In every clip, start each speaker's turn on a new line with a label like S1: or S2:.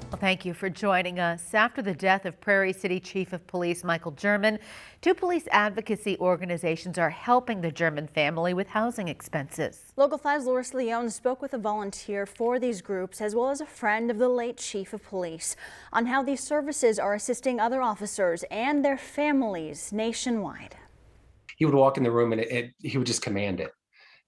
S1: Well, thank you for joining us. After the death of Prairie City Chief of Police Michael German, two police advocacy organizations are helping the German family with housing expenses.
S2: Local 5's Larissa Leone spoke with a volunteer for these groups as well as a friend of the late Chief of Police on how these services are assisting other officers and their families nationwide.
S3: He would walk in the room and he would just command it.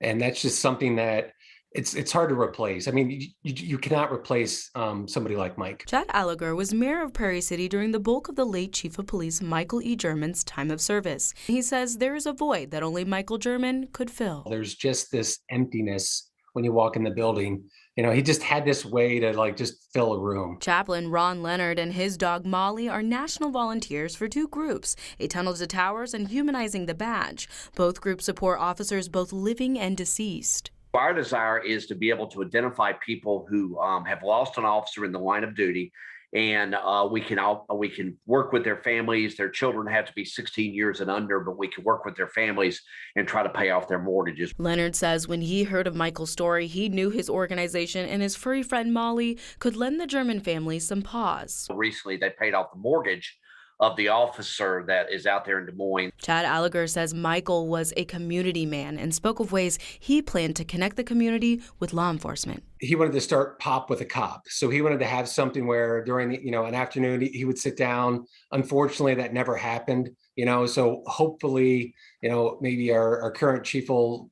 S3: And that's just something that it's hard to replace. I mean, you cannot replace somebody like Mike.
S4: Chad Gallagher was mayor of Prairie City during the bulk of the late Chief of Police Michael E. German's time of service. He says there is a void that only Michael German could fill.
S3: There's just this emptiness when you walk in the building. You know, he just had this way to just fill a room.
S4: Chaplain Ron Leonard and his dog Molly are national volunteers for two groups, A Tunnel to Towers and Humanizing the Badge. Both groups support officers both living and deceased.
S5: Our desire is to be able to identify people who have lost an officer in the line of duty, and we can work with their families. Their children have to be 16 years and under, but we can work with their families and try to pay off their mortgages.
S4: Leonard says when he heard of Michael's story, he knew his organization and his furry friend Molly could lend the German family some pause.
S5: Recently, they paid off the mortgage of the officer that is out there in Des Moines.
S4: Chad Gallagher says Michael was a community man and spoke of ways he planned to connect the community with law enforcement.
S3: He wanted to start Pop with a Cop. So he wanted to have something where during an afternoon he would sit down. Unfortunately, that never happened. So hopefully, maybe our current chief will,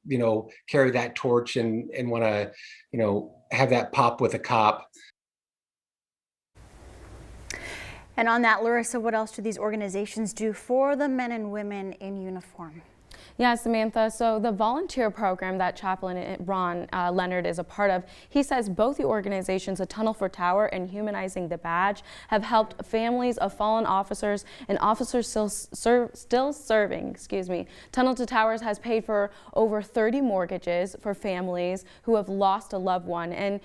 S3: carry that torch and want to, have that Pop with a Cop.
S2: And on that, Larissa, what else do these organizations do for the men and women in uniform?
S6: Yeah, Samantha, so the volunteer program that Chaplain Ron Leonard is a part of, he says both the organizations, A Tunnel for Tower and Humanizing the Badge, have helped families of fallen officers and officers still serving. Tunnel to Towers has paid for over 30 mortgages for families who have lost a loved one, and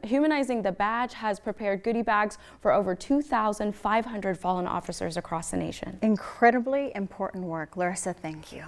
S6: Humanizing the Badge has prepared goodie bags for over 2,500 fallen officers across the nation.
S2: Incredibly important work. Larissa, thank you.